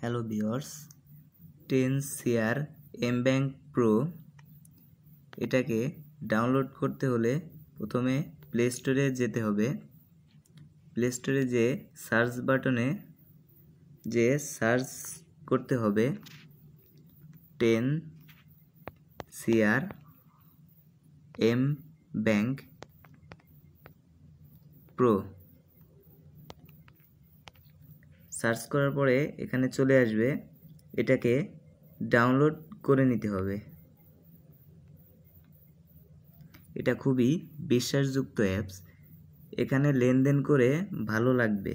Hello viewers, 10 share M bank pro এটাকে download করতে হলে প্রথমে প্লে স্টোরে যেতে হবে। প্লে স্টোরে যে সার্চ বাটনে যে সার্চ করতে হবে 10 share M bank pro. Search করার পরে এখানে চলে আসবে, এটাকে ডাউনলোড করে নিতে হবে। এটা খুবই বিশ্বাসযোগ্য অ্যাপস, এখানে লেনদেন করে ভালো লাগবে।